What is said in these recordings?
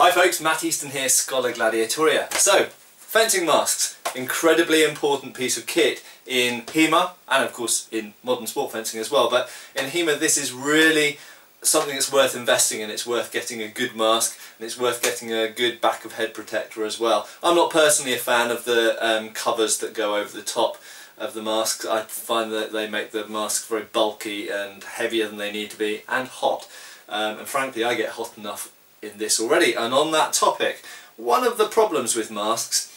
Hi folks, Matt Easton here, Scholar Gladiatoria. So, fencing masks, incredibly important piece of kit in HEMA and of course in modern sport fencing as well, but in HEMA this is really something that's worth investing in. It's worth getting a good mask and it's worth getting a good back of head protector as well. I'm not personally a fan of the covers that go over the top of the masks. I find that they make the masks very bulky and heavier than they need to be and hot, and frankly I get hot enough in this already. And on that topic, one of the problems with masks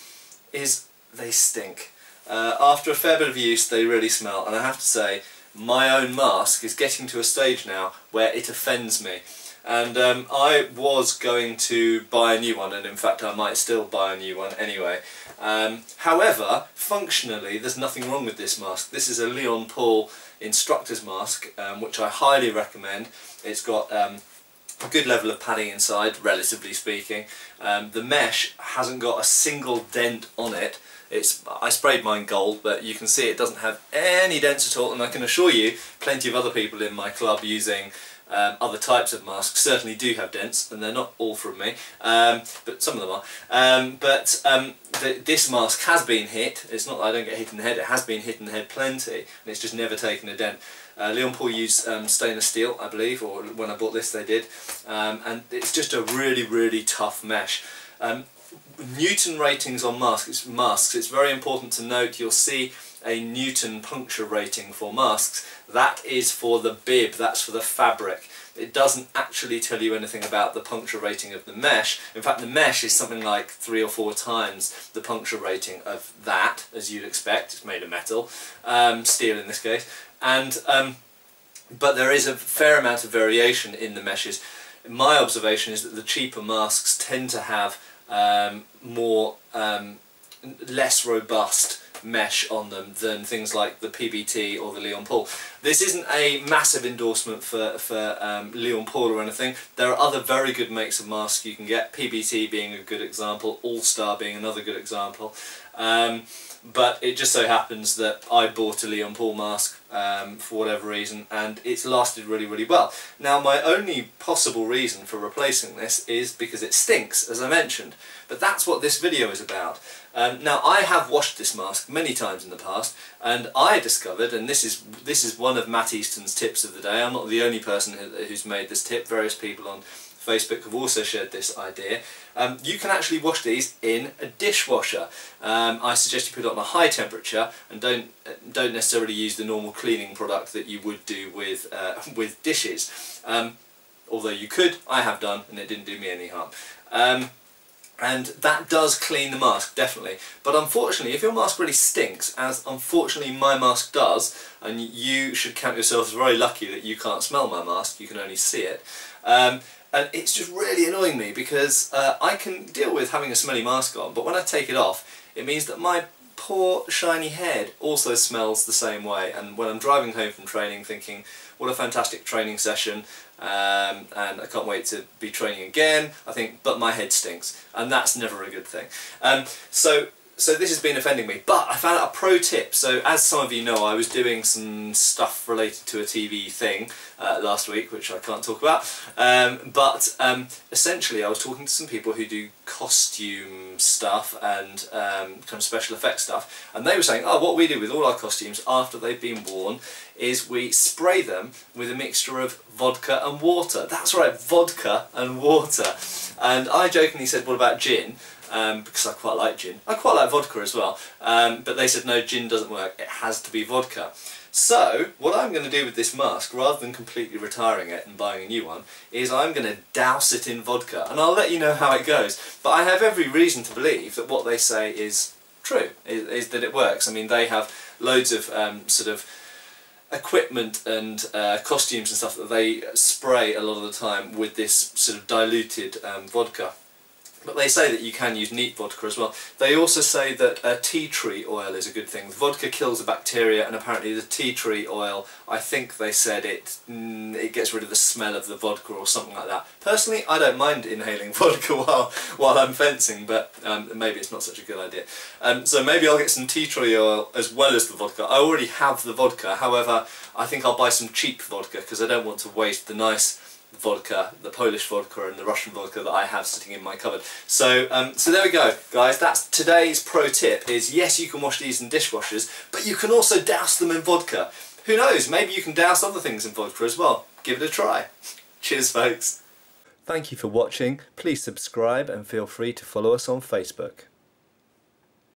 is they stink. After a fair bit of use they really smell, and I have to say my own mask is getting to a stage now where it offends me, and I was going to buy a new one, and in fact I might still buy a new one anyway. However, functionally there's nothing wrong with this mask. This is a Leon Paul instructor's mask, which I highly recommend. It's got a good level of padding inside, relatively speaking. The mesh hasn't got a single dent on it. I sprayed mine gold, but you can see it doesn't have any dents at all, and I can assure you plenty of other people in my club using other types of masks certainly do have dents, and they're not all from me, but some of them are. This mask has been hit. It's not that I don't get hit in the head, it has been hit in the head plenty, and it's just never taken a dent. Leon Paul used stainless steel, I believe, or when I bought this they did, and it's just a really tough mesh. Newton ratings on masks, it's very important to note. You'll see a Newton puncture rating for masks. That is for the bib, that's for the fabric. It doesn't actually tell you anything about the puncture rating of the mesh. In fact, the mesh is something like 3 or 4 times the puncture rating of that, as you'd expect. It's made of metal, steel in this case, and but there is a fair amount of variation in the meshes. My observation is that the cheaper masks tend to have less robust mesh on them than things like the PBT or the Leon Paul. This isn't a massive endorsement for Leon Paul or anything. There are other very good makes of masks you can get, PBT being a good example, All-Star being another good example. But it just so happens that I bought a Leon Paul mask for whatever reason, and it's lasted really well. Now my only possible reason for replacing this is because it stinks, as I mentioned, but that's what this video is about. Now I have washed this mask many times in the past, and I discovered, and this is one of Matt Easton's tips of the day. I'm not the only person who's made this tip. Various people on Facebook have also shared this idea. You can actually wash these in a dishwasher. I suggest you put it on a high temperature and don't necessarily use the normal cleaning product that you would do with dishes. Although you could, I have done, and it didn't do me any harm. And that does clean the mask, definitely. But unfortunately, if your mask really stinks, as unfortunately my mask does, and you should count yourselves very lucky that you can't smell my mask, you can only see it, and it's just really annoying me because I can deal with having a smelly mask on, but when I take it off, it means that my poor shiny head also smells the same way. And when I'm driving home from training thinking, what a fantastic training session, and I can't wait to be training again, I think, but my head stinks, and that's never a good thing. So this has been offending me, but I found out a pro tip. So as some of you know, I was doing some stuff related to a TV thing last week, which I can't talk about, but essentially I was talking to some people who do costume stuff and kind of special effects stuff, and they were saying, oh, what we do with all our costumes after they've been worn is we spray them with a mixture of vodka and water. That's right, vodka and water. And I jokingly said, what about gin? Because I quite like gin. I quite like vodka as well, but they said no, gin doesn't work, it has to be vodka. So what I'm going to do with this mask, rather than completely retiring it and buying a new one, is I'm going to douse it in vodka, and I'll let you know how it goes. But I have every reason to believe that what they say is true, is that it works. I mean, they have loads of sort of equipment and costumes and stuff that they spray a lot of the time with this sort of diluted vodka. But they say that you can use neat vodka as well. They also say that tea tree oil is a good thing. Vodka kills the bacteria, and apparently the tea tree oil, I think they said it gets rid of the smell of the vodka or something like that. Personally, I don't mind inhaling vodka while I'm fencing, but maybe it's not such a good idea. So maybe I'll get some tea tree oil as well as the vodka. I already have the vodka, however, I think I'll buy some cheap vodka because I don't want to waste the nice vodka, the Polish vodka and the Russian vodka that I have sitting in my cupboard. So so there we go, guys. That's today's pro tip. Is yes, you can wash these in dishwashers, but you can also douse them in vodka. Who knows? Maybe you can douse other things in vodka as well. Give it a try. Cheers, folks. Thank you for watching. Please subscribe and feel free to follow us on Facebook.